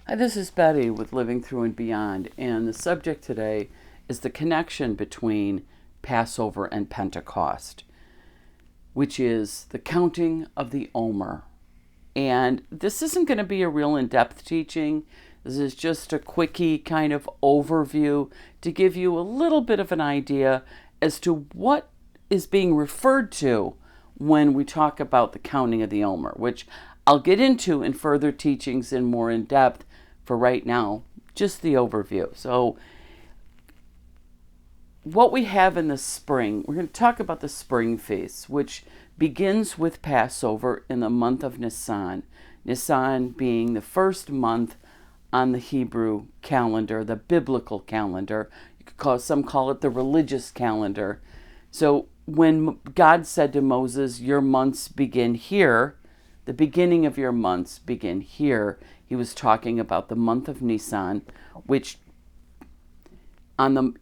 Hi, this is Betty with Living Through and Beyond, and the subject today is the connection between Passover and Pentecost, which is the counting of the Omer. And this isn't going to be a real in-depth teaching. This is just a quickie kind of overview to give you a little bit of an idea as to what is being referred to when we talk about the counting of the Omer, which I'll get into in further teachings and more in depth. For right now, just the overview. So what we have in the spring, we're going to talk about the spring feast, which begins with Passover in the month of Nisan. Nisan being the first month on the Hebrew calendar, the biblical calendar. You could call it the religious calendar. So when God said to Moses, your months begin here, the beginning of your months begin here, he was talking about the month of Nisan, which on the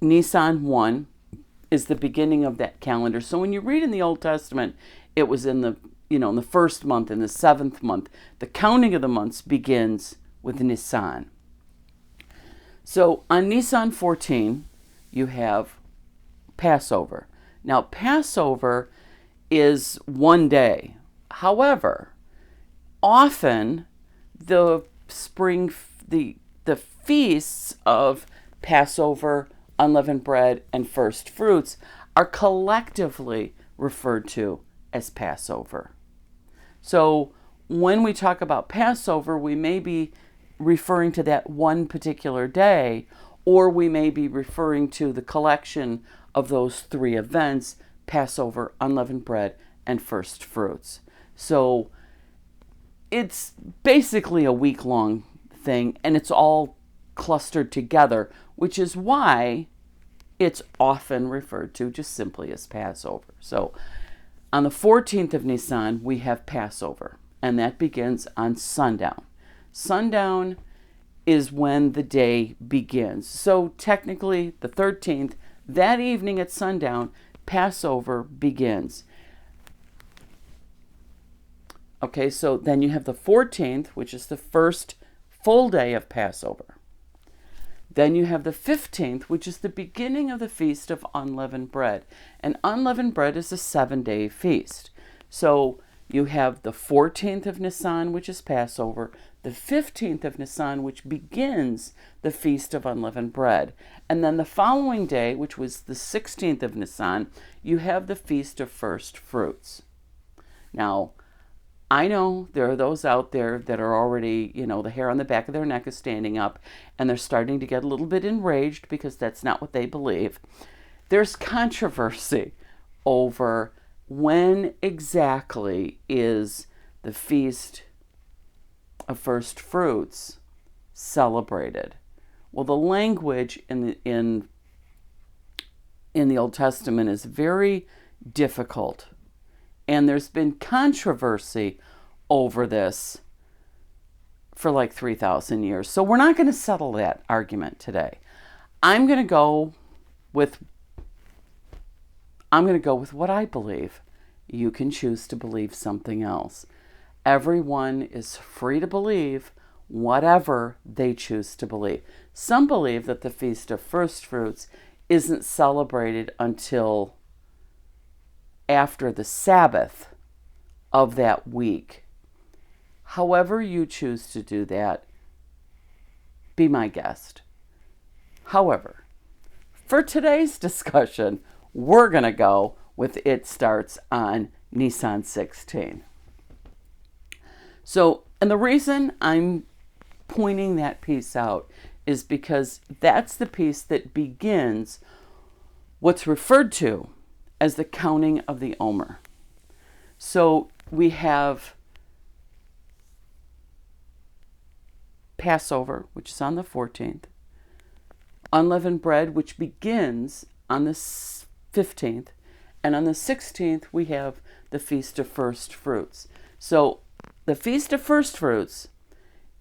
Nisan 1 is the beginning of that calendar. So when you read in the Old Testament, it was in in the first month, in the seventh month. The counting of the months begins with Nisan. So on Nisan 14, you have Passover. Now, Passover is one day. However, often the feasts of Passover, unleavened bread, and first fruits are collectively referred to as Passover. So when we talk about Passover, we may be referring to that one particular day, or we may be referring to the collection of those three events: Passover, unleavened bread, and first fruits. So it's basically a week-long thing, and it's all clustered together, which is why it's often referred to just simply as Passover. So on the 14th of Nisan, we have Passover, and that begins on sundown. Sundown is when the day begins. So technically, the 13th, that evening at sundown, Passover begins. Okay, so then you have the 14th, which is the first full day of Passover. Then you have the 15th, which is the beginning of the Feast of Unleavened Bread. And unleavened bread is a 7-day feast. So you have the 14th of Nisan, which is Passover, the 15th of Nisan, which begins the Feast of Unleavened Bread. And then the following day, which was the 16th of Nisan, you have the Feast of First Fruits. Now, I know there are those out there that are already, the hair on the back of their neck is standing up, and they're starting to get a little bit enraged because that's not what they believe. There's controversy over when exactly is the Feast of First Fruits celebrated. Well, the language in the Old Testament is very difficult. And there's been controversy over this for like 3,000 years. So we're not going to settle that argument today. I'm going to go with what I believe. You can choose to believe something else. Everyone is free to believe whatever they choose to believe. Some believe that the Feast of First Fruits isn't celebrated until after the Sabbath of that week. However you choose to do that, be my guest. However, for today's discussion, we're going to go with it starts on Nisan 16. So, and the reason I'm pointing that piece out is because that's the piece that begins what's referred to as the counting of the Omer. So we have Passover, which is on the 14th, unleavened bread, which begins on the 15th, and on the 16th we have the Feast of First Fruits. So the Feast of First Fruits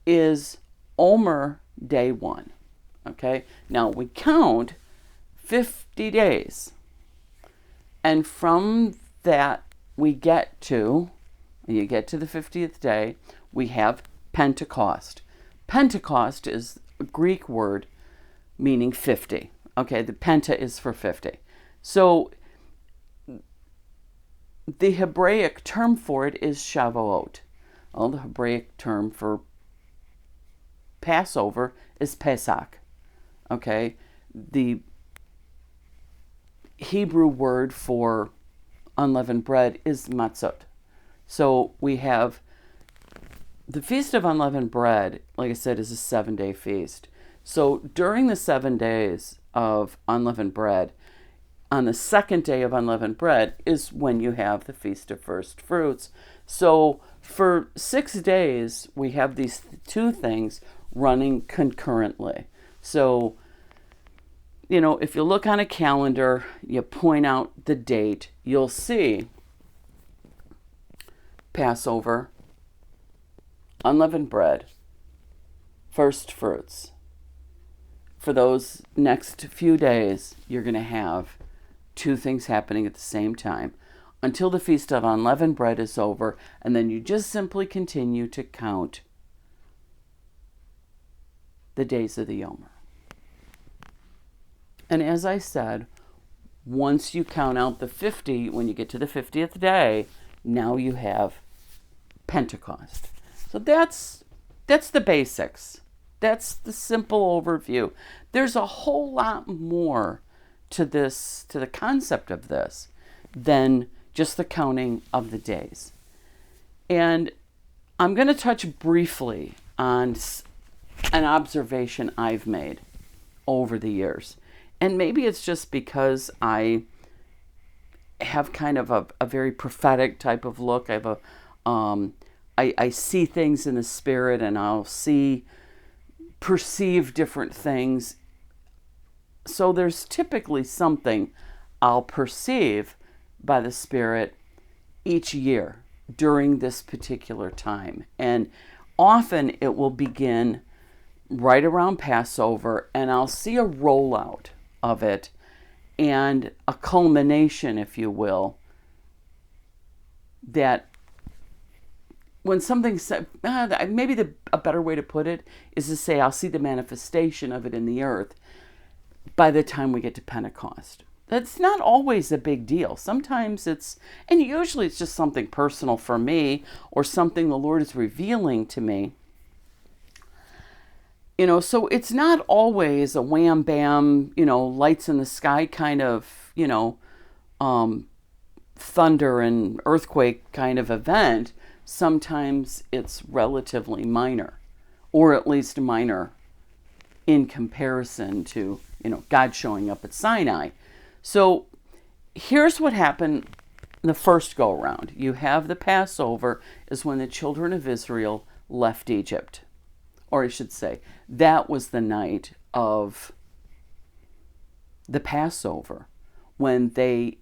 is Omer day 1. Okay? Now we count 50 days. And from that, you get to the 50th day, we have Pentecost. Pentecost is a Greek word meaning 50. Okay, the penta is for 50. So the Hebraic term for it is Shavuot. Well, the Hebraic term for Passover is Pesach. Okay, the Hebrew word for unleavened bread is matzot. So we have the Feast of Unleavened Bread, like I said, is a 7-day feast. So during the 7 days of unleavened bread, on the second day of unleavened bread is when you have the Feast of First Fruits. So for 6 days, we have these two things running concurrently. So, if you look on a calendar, you point out the date, you'll see Passover, unleavened bread, first fruits. For those next few days, you're going to have two things happening at the same time until the Feast of Unleavened Bread is over, and then you just simply continue to count the days of the Omer. And as I said, once you count out the 50, when you get to the 50th day, now you have Pentecost. So that's the basics. That's the simple overview. There's a whole lot more to the concept of this, than just the counting of the days. And I'm going to touch briefly on an observation I've made over the years. And maybe it's just because I have kind of a very prophetic type of look. I see things in the spirit, and I'll perceive different things. So there's typically something I'll perceive by the Spirit each year during this particular time. And often it will begin right around Passover, and I'll see a rollout of it and a culmination, if you will, that when something said, maybe a better way to put it is to say I'll see the manifestation of it in the earth by the time we get to Pentecost. That's not always a big deal. Sometimes and usually it's just something personal for me or something the Lord is revealing to me. So it's not always a wham bam, lights in the sky kind of, thunder and earthquake kind of event. Sometimes it's relatively minor, or at least minor in comparison to, God showing up at Sinai. So here's what happened the first go around. You have the Passover is when the children of Israel left Egypt. Or I should say, that was the night of the Passover when they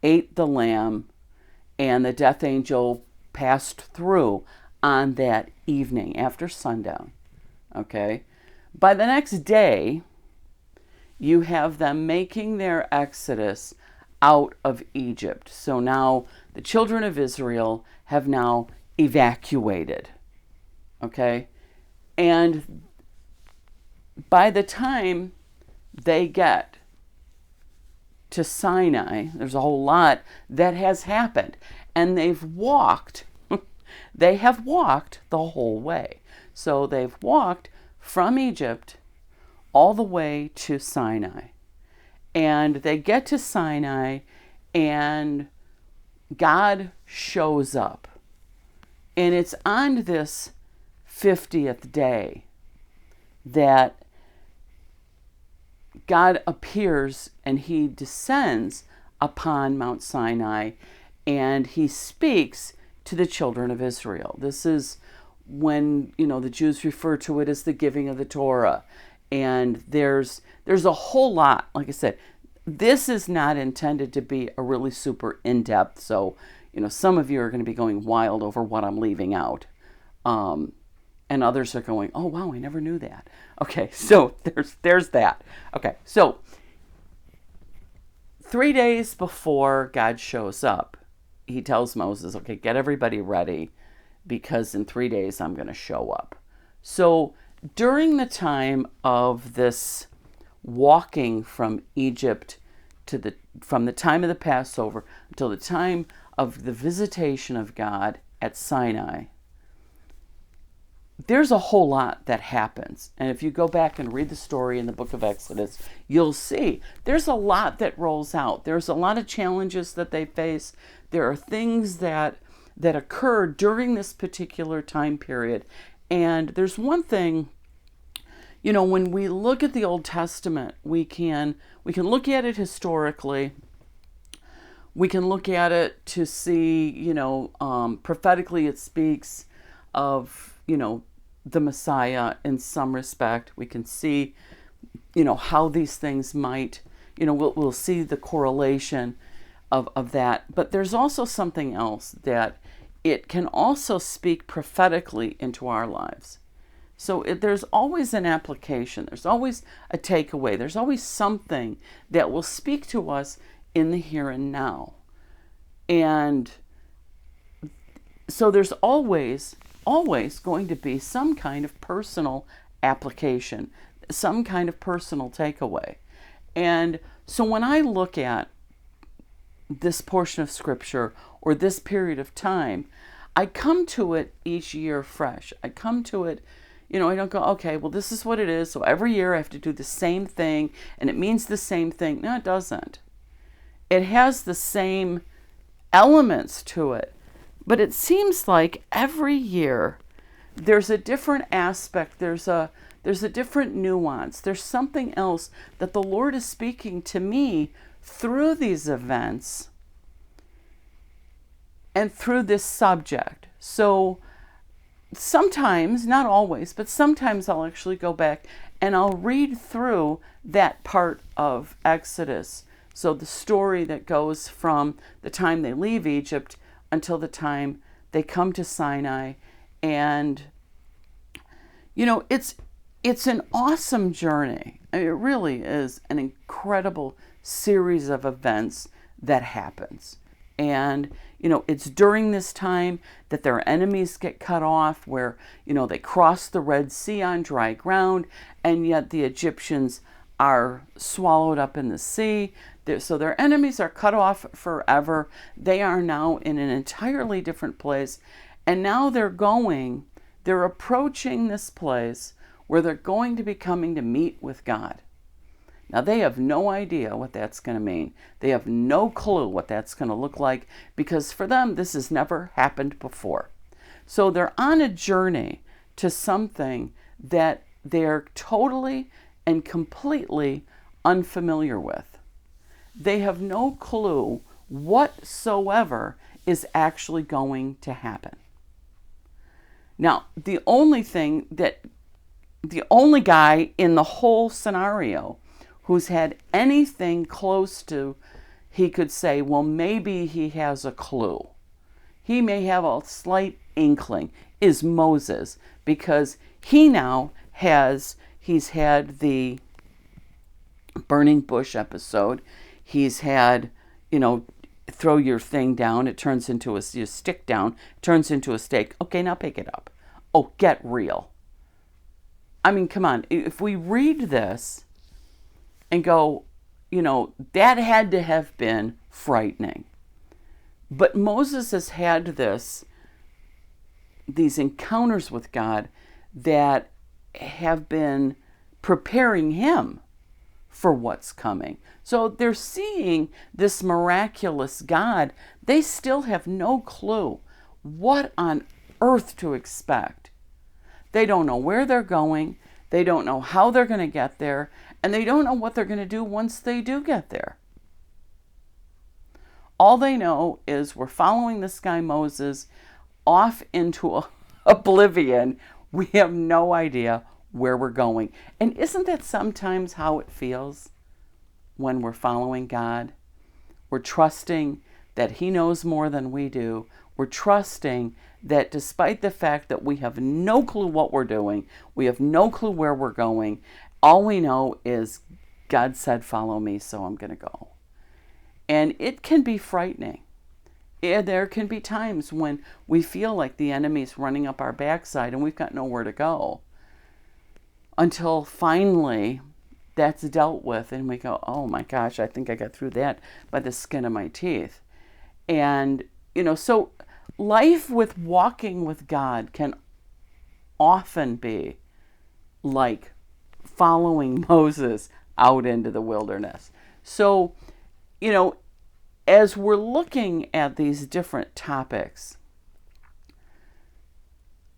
ate the lamb and the death angel passed through on that evening after sundown. Okay? By the next day, you have them making their exodus out of Egypt. So now the children of Israel have now evacuated. Okay? And by the time they get to Sinai, there's a whole lot that has happened. And they have walked the whole way. So they've walked from Egypt all the way to Sinai. And they get to Sinai, and God shows up. And it's on this 50th day that God appears and he descends upon Mount Sinai, and he speaks to the children of Israel. This is when, the Jews refer to it as the giving of the Torah. And there's a whole lot, like I said, this is not intended to be a really super in-depth. So, some of you are going to be going wild over what I'm leaving out. And others are going, oh, wow, I never knew that. Okay, so there's that. Okay, so 3 days before God shows up, he tells Moses, okay, get everybody ready because in 3 days I'm going to show up. So during the time of this walking from Egypt from the time of the Passover until the time of the visitation of God at Sinai, there's a whole lot that happens. And if you go back and read the story in the book of Exodus, you'll see there's a lot that rolls out. There's a lot of challenges that they face. There are things that occur during this particular time period. And there's one thing, when we look at the Old Testament, we can look at it historically. We can look at it to see, prophetically it speaks of, the Messiah in some respect. We can see, how these things might, we'll see the correlation of that. But there's also something else that it can also speak prophetically into our lives. So there's always an application. There's always a takeaway. There's always something that will speak to us in the here and now. And so there's always going to be some kind of personal application, some kind of personal takeaway. And so when I look at this portion of Scripture or this period of time, I come to it each year fresh. I come to it, I don't go, okay, well, this is what it is, so every year I have to do the same thing, and it means the same thing. No, it doesn't. It has the same elements to it, but it seems like every year there's a different aspect, there's a different nuance, there's something else that the Lord is speaking to me through these events and through this subject. So sometimes, not always, but sometimes I'll actually go back and I'll read through that part of Exodus. So the story that goes from the time they leave Egypt until the time they come to Sinai. And, it's an awesome journey. I mean, it really is an incredible series of events that happens. And, it's during this time that their enemies get cut off, where, they cross the Red Sea on dry ground, and yet the Egyptians are swallowed up in the sea. So their enemies are cut off forever. They are now in an entirely different place. And now they're approaching this place where they're going to be coming to meet with God. Now, they have no idea what that's going to mean. They have no clue what that's going to look like, because for them, this has never happened before. So they're on a journey to something that they're totally and completely unfamiliar with. They have no clue whatsoever is actually going to happen. Now, the only guy in the whole scenario who's had anything close to, he could say, well, maybe he has a clue, he may have a slight inkling, is Moses, because he's had the burning bush episode. He's had, throw your thing down, it turns into your stick down, turns into a stake. Okay, now pick it up. Oh, get real. I mean, come on. If we read this and go, that had to have been frightening. But Moses has had these encounters with God that have been preparing him for what's coming. So they're seeing this miraculous God. They still have no clue what on earth to expect. They don't know where they're going. They don't know how they're going to get there. And they don't know what they're going to do once they do get there. All they know is we're following this guy Moses off into oblivion. We have no idea where we're going. And isn't that sometimes how it feels when we're following God? We're trusting that he knows more than we do. We're trusting that despite the fact that we have no clue what we're doing, we have no clue where we're going, all we know is God said, follow me, so I'm going to go. And it can be frightening. There can be times when we feel like the enemy's running up our backside and we've got nowhere to go. until finally that's dealt with and we go, oh my gosh, I think I got through that by the skin of my teeth. And, so life with walking with God can often be like following Moses out into the wilderness. So, as we're looking at these different topics,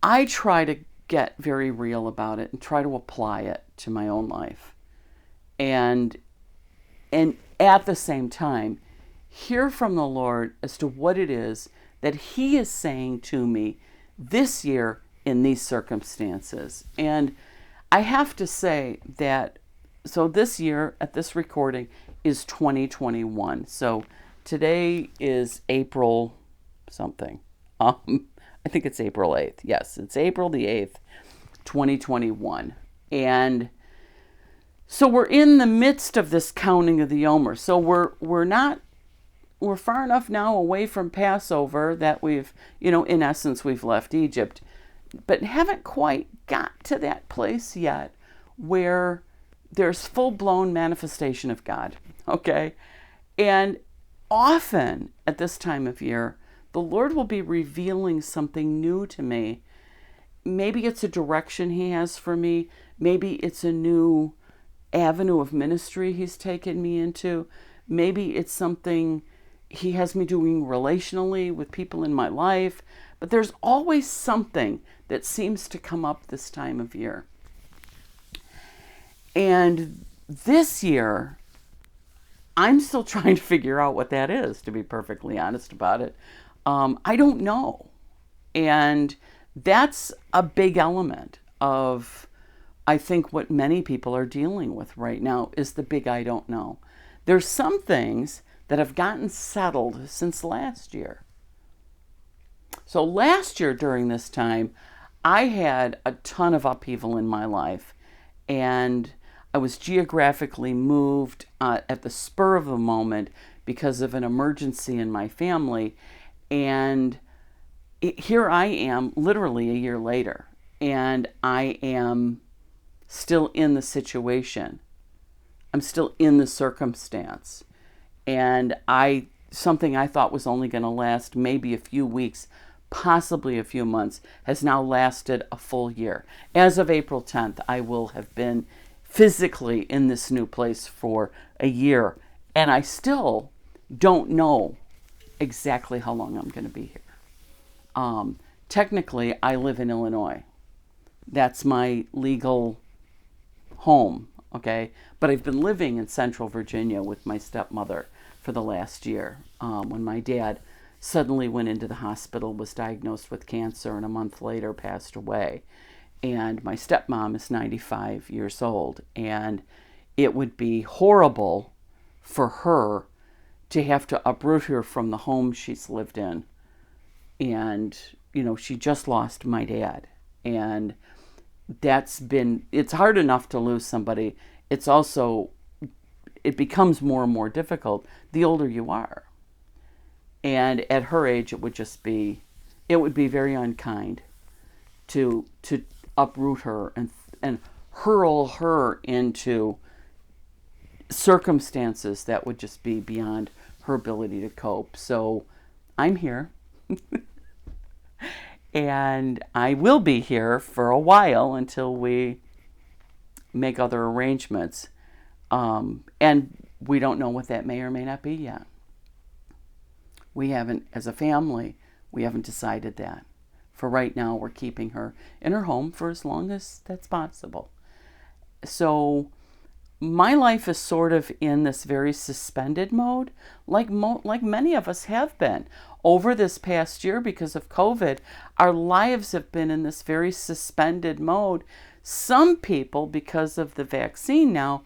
I try to get very real about it and try to apply it to my own life. And at the same time, hear from the Lord as to what it is that He is saying to me this year in these circumstances. And I have to say that, so this year at this recording is 2021. So today is April something. I think it's April 8th. Yes, it's April the 8th, 2021. And so we're in the midst of this counting of the Omer. So we're far enough now away from Passover that we've, in essence, we've left Egypt, but haven't quite got to that place yet where there's full-blown manifestation of God, okay? And often at this time of year, the Lord will be revealing something new to me. Maybe it's a direction He has for me. Maybe it's a new avenue of ministry He's taken me into. Maybe it's something He has me doing relationally with people in my life. But there's always something that seems to come up this time of year. And this year, I'm still trying to figure out what that is, to be perfectly honest about it. I don't know. And that's a big element of, I think, what many people are dealing with right now is the big I don't know. There's some things that have gotten settled since last year. So last year during this time, I had a ton of upheaval in my life, and I was geographically moved at the spur of the moment because of an emergency in my family, and here I am literally a year later, and I am still in the situation. I'm still in the circumstance. And something I thought was only going to last maybe a few weeks, possibly a few months, has now lasted a full year. As of April 10th, I will have been physically in this new place for a year. And I still don't know exactly how long I'm going to be here. Technically, I live in Illinois. That's my legal home, okay? But I've been living in Central Virginia with my stepmother for the last year. When my dad suddenly went into the hospital, was diagnosed with cancer, and a month later passed away. And my stepmom is 95 years old, and it would be horrible for her to have to uproot her from the home she's lived in. And, she just lost my dad. And it's hard enough to lose somebody. It becomes more and more difficult the older you are. And at her age, it would be very unkind to uproot her and hurl her into circumstances that would just be beyond her ability to cope. So I'm here. And I will be here for a while until we make other arrangements. And we don't know what that may or may not be yet. We haven't, as a family, we haven't decided that. For right now, we're keeping her in her home for as long as that's possible. So my life is sort of in this very suspended mode, like many of us have been. Over this past year, because of COVID, our lives have been in this very suspended mode. Some people, because of the vaccine now,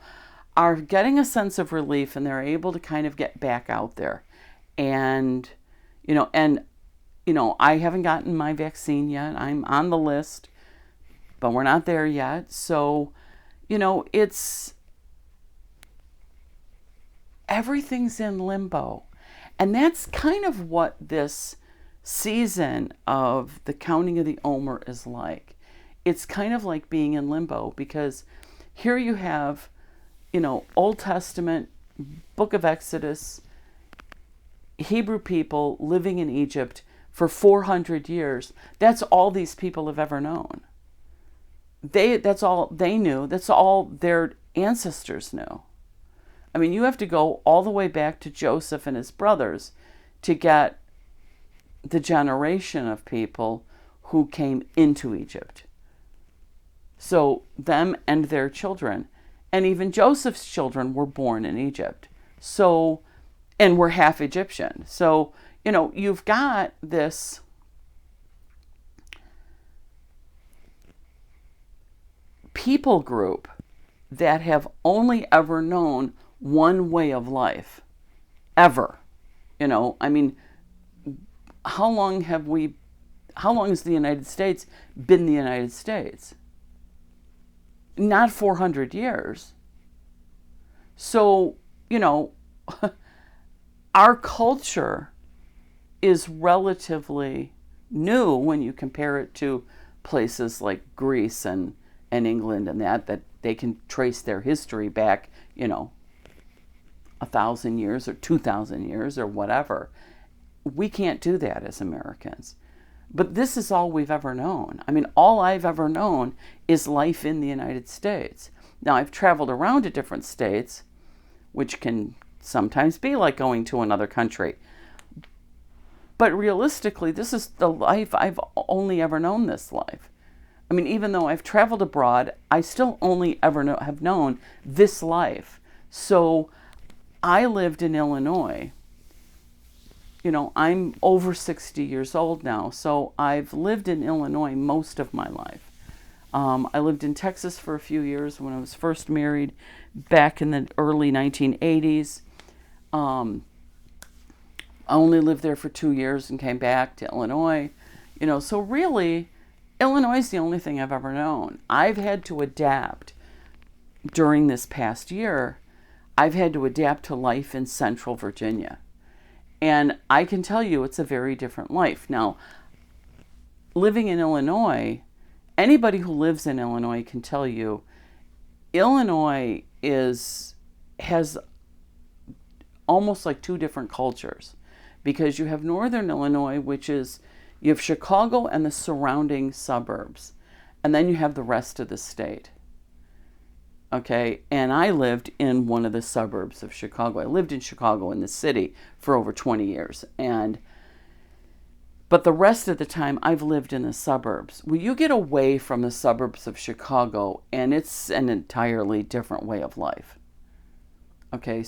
are getting a sense of relief, and they're able to kind of get back out there. And, I haven't gotten my vaccine yet. I'm on the list, but we're not there yet. So, everything's in limbo. And that's kind of what this season of the counting of the Omer is like. it's kind of like being in limbo, because here you have, Old Testament, Book of Exodus, Hebrew people living in Egypt for 400 years. That's all these people have ever known. That's all they knew. That's all their ancestors knew. I mean, you have to go all the way back to Joseph and his brothers to get the generation of people who came into Egypt. So them and their children, and even Joseph's children were born in Egypt. So, and were half Egyptian. So, you've got this people group that have only ever known one way of life, ever. I mean, how long has the United States been the United States? Not 400 years. So, our culture is relatively new when you compare it to places like Greece and England, and that they can trace their history back, 1,000 years or 2,000 years or whatever. We can't do that as Americans. But this is all we've ever known. I mean, all I've ever known is life in the United States. Now, I've traveled around to different states, which can sometimes be like going to another country. But realistically, this is the life I've only ever known this life. I mean, even though I've traveled abroad, I still only ever have known this life. So I lived in Illinois. I'm over 60 years old now, so I've lived in Illinois most of my life. I lived in Texas for a few years when I was first married back in the early 1980s. I only lived there for 2 years and came back to Illinois. So really, Illinois is the only thing I've ever known. I've had to adapt during this past year. I've had to adapt to life in Central Virginia. And I can tell you it's a very different life. Now, living in Illinois, anybody who lives in Illinois can tell you Illinois has almost like two different cultures, because you have Northern Illinois, you have Chicago and the surrounding suburbs, and then you have the rest of the state. Okay, and I lived in one of the suburbs of Chicago. I lived in Chicago in the city for over 20 years. But the rest of the time I've lived in the suburbs. Well, you get away from the suburbs of Chicago and it's an entirely different way of life. Okay,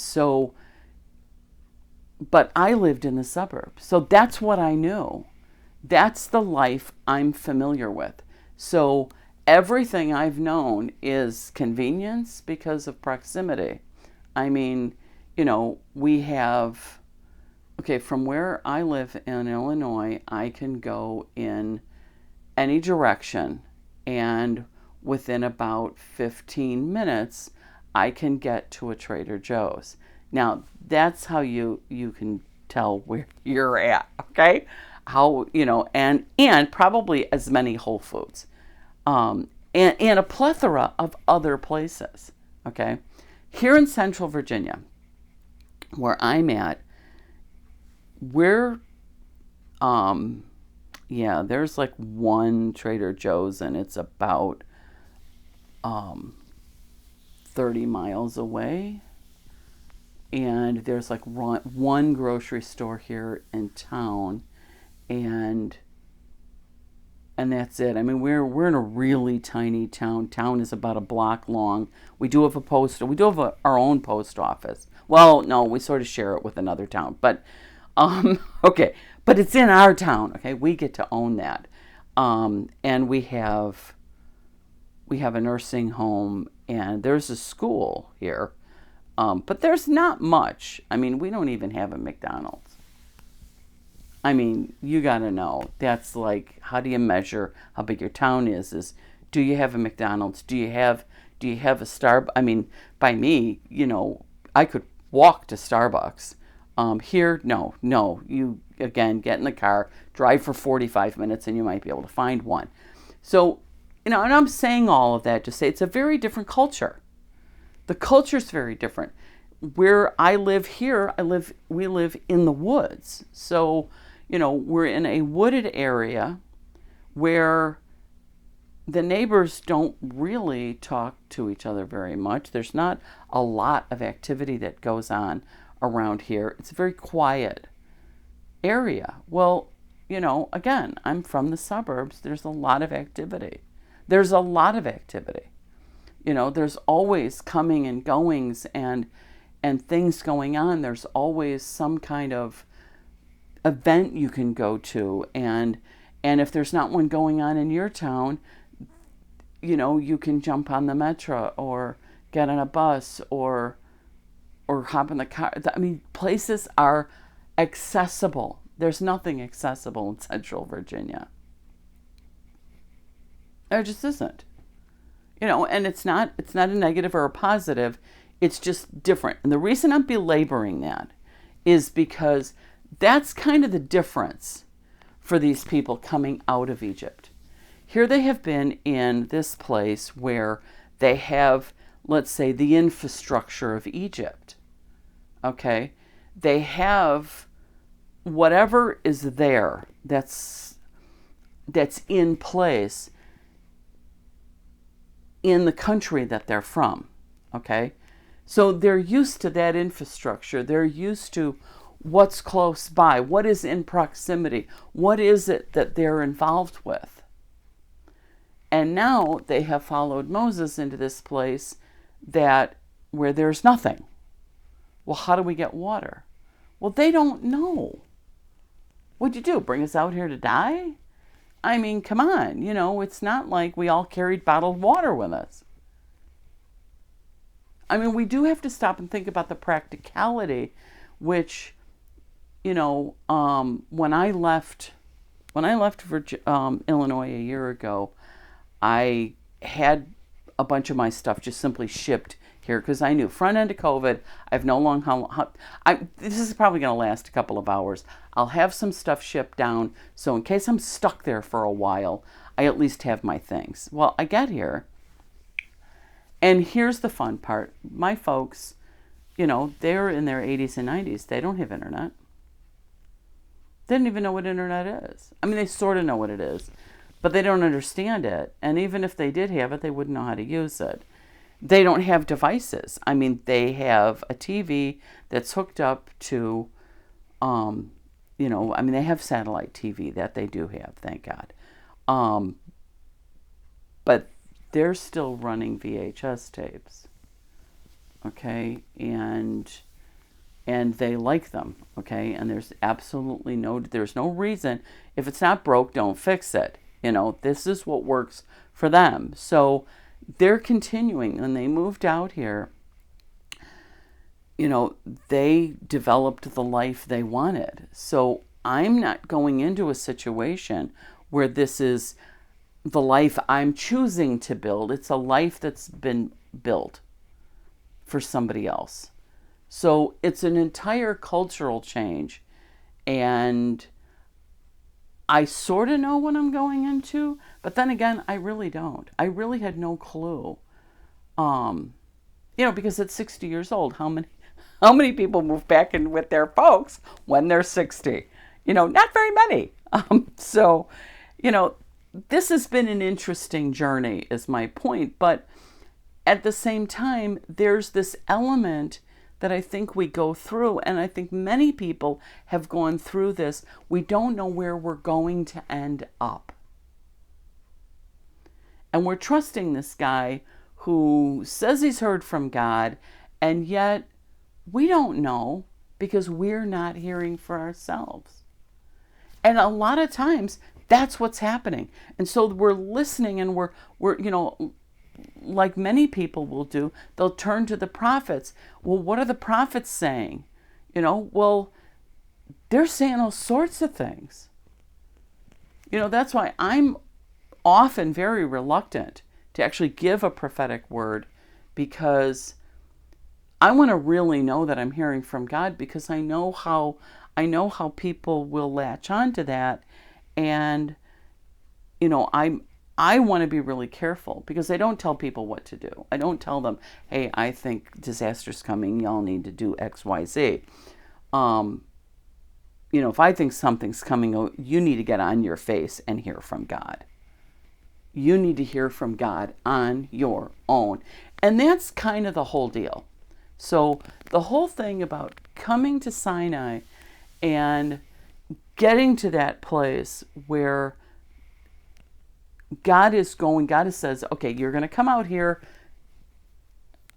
but I lived in the suburbs. So that's what I knew. That's the life I'm familiar with. So everything I've known is convenience because of proximity. I mean, we have, from where I live in Illinois, I can go in any direction, and within about 15 minutes, I can get to a Trader Joe's. Now, that's how you can tell where you're at, okay? How, and probably as many Whole Foods. And a plethora of other places, okay? Here in Central Virginia, where I'm at, there's like one Trader Joe's, and it's about 30 miles away. And there's like one grocery store here in town, and that's it. I mean, we're in a really tiny town. Town is about a block long. We do have our own post office. Well, no, we sort of share it with another town, but okay. But it's in our town. Okay, we get to own that, and we have a nursing home, and there's a school here, but there's not much. I mean, we don't even have a McDonald's. I mean, you got to know. That's like, how do you measure how big your town is do you have a McDonald's? Do you have a Starbucks? I mean, by me, I could walk to Starbucks. Here, no. You, again, get in the car, drive for 45 minutes, and you might be able to find one. So and I'm saying all of that to say it's a very different culture. The culture's very different. Where I live here, we live in the woods. So, we're in a wooded area where the neighbors don't really talk to each other very much. There's not a lot of activity that goes on around here. It's a very quiet area. Well, again, I'm from the suburbs. There's a lot of activity. There's always coming and goings and things going on. There's always some kind of event you can go to, and if there's not one going on in your town, you can jump on the metro or get on a bus or hop in the car. I mean, places are accessible. There's nothing accessible in Central Virginia. There just isn't. And it's not a negative or a positive. It's just different. And the reason I'm belaboring that is because that's kind of the difference for these people coming out of Egypt. Here they have been in this place where they have, let's say, the infrastructure of Egypt. Okay? They have whatever is there that's in place in the country that they're from. Okay? So they're used to that infrastructure. They're used to what's close by, what is in proximity, what is it that they're involved with. And now they have followed Moses into this place where there's nothing. Well, how do we get water? Well, they don't know. What'd you do? Bring us out here to die? I mean, come on. It's not like we all carried bottled water with us. I mean, we do have to stop and think about the practicality, which, when I left Illinois a year ago, I had a bunch of my stuff just simply shipped here because I knew front end of COVID, I've no long this is probably going to last a couple of hours. I'll have some stuff shipped down, so in case I'm stuck there for a while, I at least have my things. Well, I get here, and here's the fun part. My folks, they're in their 80s and 90s. They don't have internet. They don't even know what internet is. I mean, they sort of know what it is, but they don't understand it. And even if they did have it, they wouldn't know how to use it. They don't have devices. I mean, they have a TV that's hooked up to, they have satellite TV that they do have, thank God. But they're still running VHS tapes, okay? And they like them, okay? And there's absolutely there's no reason. If it's not broke, don't fix it. This is what works for them. So they're continuing. When they moved out here, they developed the life they wanted. So I'm not going into a situation where this is the life I'm choosing to build. It's a life that's been built for somebody else. So it's an entire cultural change. And I sort of know what I'm going into, but then again, I really don't. I really had no clue. Because at 60 years old, how many people move back in with their folks when they're 60? Not very many. This has been an interesting journey, is my point. But at the same time, there's this element that I think we go through, and I think many people have gone through this. We don't know where we're going to end up. And we're trusting this guy who says he's heard from God, and yet we don't know because we're not hearing for ourselves. And a lot of times that's what's happening. And so we're listening, and we're like many people will do, they'll turn to the prophets. Well, what are the prophets saying? Well, they're saying all sorts of things. That's why I'm often very reluctant to actually give a prophetic word, because I want to really know that I'm hearing from God, because I know how people will latch onto that. And, I want to be really careful because I don't tell people what to do. I don't tell them, hey, I think disaster's coming. Y'all need to do X, Y, Z. If I think something's coming, you need to get on your face and hear from God. You need to hear from God on your own. And that's kind of the whole deal. So the whole thing about coming to Sinai and getting to that place where God says, okay, you're going to come out here.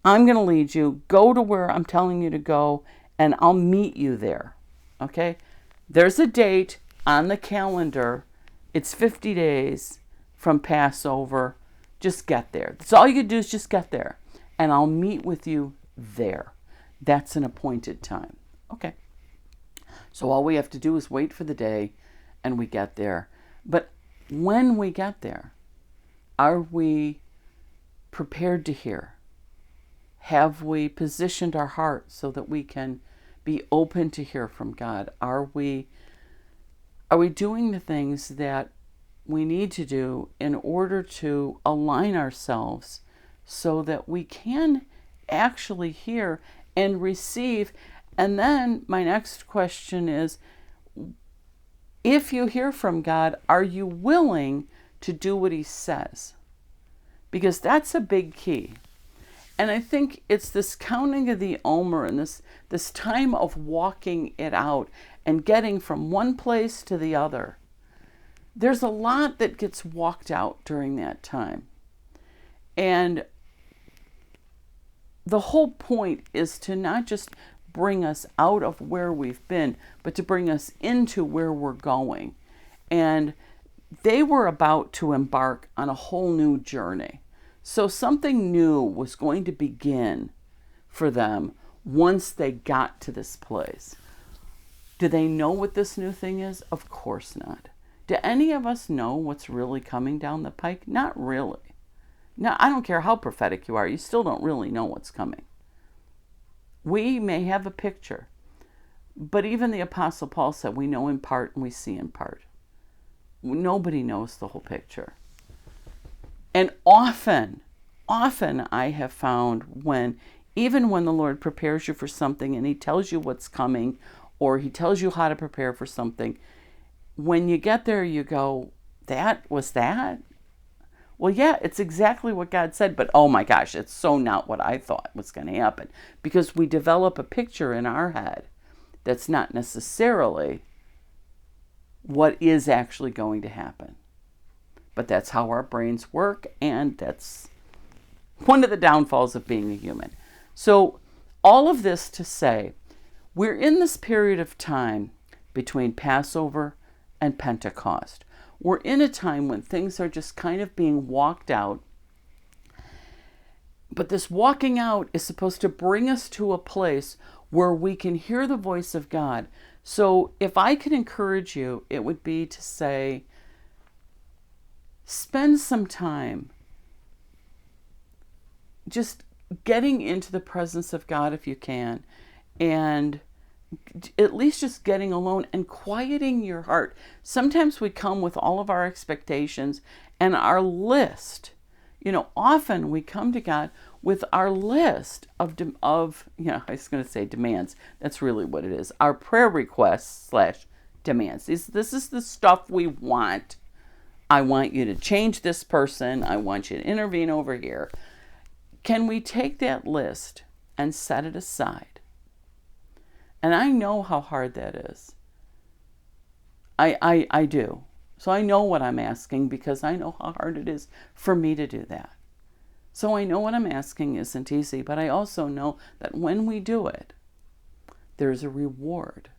I'm going to lead you. Go to where I'm telling you to go, and I'll meet you there. Okay? There's a date on the calendar. It's 50 days from Passover. Just get there. That's all you can do is just get there. And I'll meet with you there. That's an appointed time. Okay. So all we have to do is wait for the day and we get there. But when we get there, are we prepared to hear? Have we positioned our heart so that we can be open to hear from God? Are we doing the things that we need to do in order to align ourselves so that we can actually hear and receive? And then my next question is, if you hear from God, are you willing to do what he says? Because that's a big key. And I think it's this counting of the Omer and this time of walking it out and getting from one place to the other. There's a lot that gets walked out during that time. And the whole point is to not just bring us out of where we've been, but to bring us into where we're going. And they were about to embark on a whole new journey. So something new was going to begin for them once they got to this place. Do they know what this new thing is? Of course not. Do any of us know what's really coming down the pike? Not really. Now, I don't care how prophetic you are, you still don't really know what's coming. We may have a picture, but even the Apostle Paul said we know in part and we see in part. Nobody knows the whole picture. And often I have found even when the Lord prepares you for something and he tells you what's coming or he tells you how to prepare for something, when you get there you go, that was that? Well, yeah, it's exactly what God said, but oh my gosh, it's so not what I thought was going to happen. Because we develop a picture in our head that's not necessarily what is actually going to happen. But that's how our brains work, and that's one of the downfalls of being a human. So all of this to say, we're in this period of time between Passover and Pentecost. We're in a time when things are just kind of being walked out. But this walking out is supposed to bring us to a place where we can hear the voice of God. So if I could encourage you, it would be to say, spend some time just getting into the presence of God if you can, and at least just getting alone and quieting your heart. Sometimes we come with all of our expectations and our list. Often we come to God with our list of I was going to say demands. That's really what it is. Our prayer requests / demands. This is the stuff we want. I want you to change this person. I want you to intervene over here. Can we take that list and set it aside? And I know how hard that is. I do. So I know what I'm asking because I know how hard it is for me to do that. So I know what I'm asking isn't easy, but I also know that when we do it, there's a reward.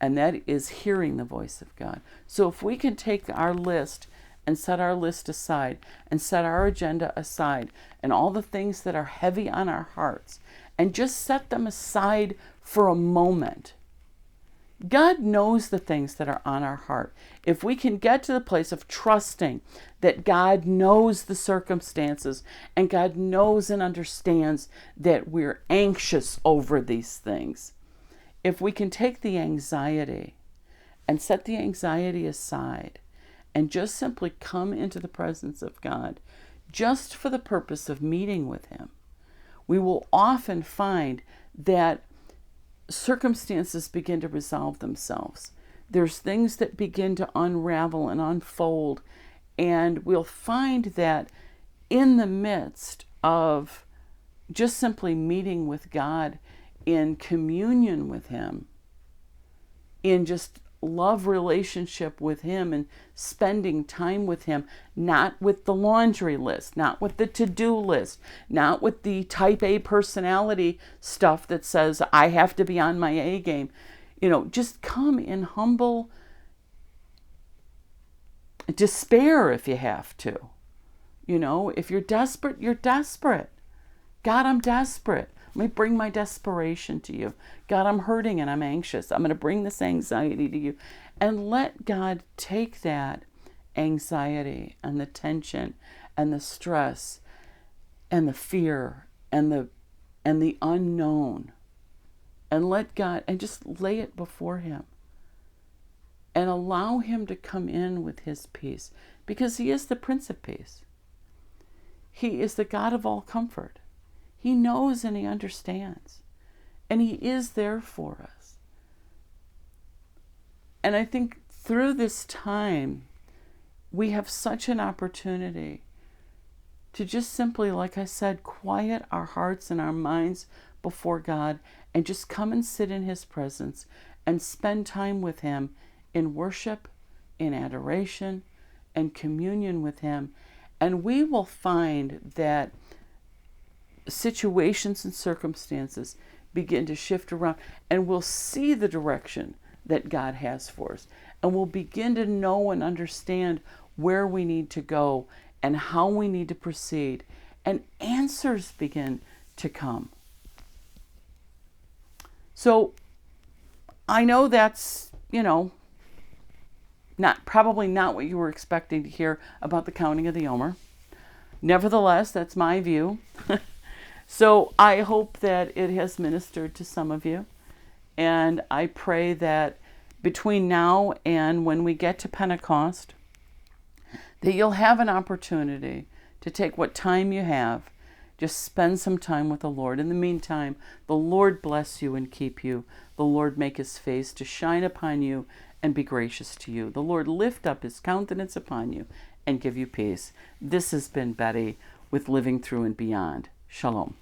And that is hearing the voice of God. So if we can take our list and set our list aside and set our agenda aside and all the things that are heavy on our hearts and just set them aside for a moment. God knows the things that are on our heart. If we can get to the place of trusting that God knows the circumstances and God knows and understands that we're anxious over these things, if we can take the anxiety and set the anxiety aside and just simply come into the presence of God just for the purpose of meeting with Him, we will often find that circumstances begin to resolve themselves. There's things that begin to unravel and unfold, and we'll find that in the midst of just simply meeting with God in communion with Him, in just love relationship with Him and spending time with Him, not with the laundry list, not with the to-do list, not with the type A personality stuff that says I have to be on my A game. Just come in humble despair if you have to. If you're desperate, you're desperate. God, I'm desperate. Let me bring my desperation to you. God, I'm hurting and I'm anxious. I'm going to bring this anxiety to you. And let God take that anxiety and the tension and the stress and the fear and the unknown, and let God, and just lay it before Him and allow Him to come in with His peace, because He is the Prince of Peace. He is the God of all comfort. He knows and He understands, and He is there for us. And I think through this time, we have such an opportunity to just simply, like I said, quiet our hearts and our minds before God and just come and sit in His presence and spend time with Him in worship, in adoration, and communion with Him. And we will find that situations and circumstances begin to shift around, and we'll see the direction that God has for us, and we'll begin to know and understand where we need to go and how we need to proceed, and answers begin to come. So I know that's, probably not what you were expecting to hear about the counting of the Omer. Nevertheless, that's my view. So I hope that it has ministered to some of you. And I pray that between now and when we get to Pentecost, that you'll have an opportunity to take what time you have, just spend some time with the Lord. In the meantime, the Lord bless you and keep you. The Lord make His face to shine upon you and be gracious to you. The Lord lift up His countenance upon you and give you peace. This has been Betty with Living Through and Beyond. Shalom.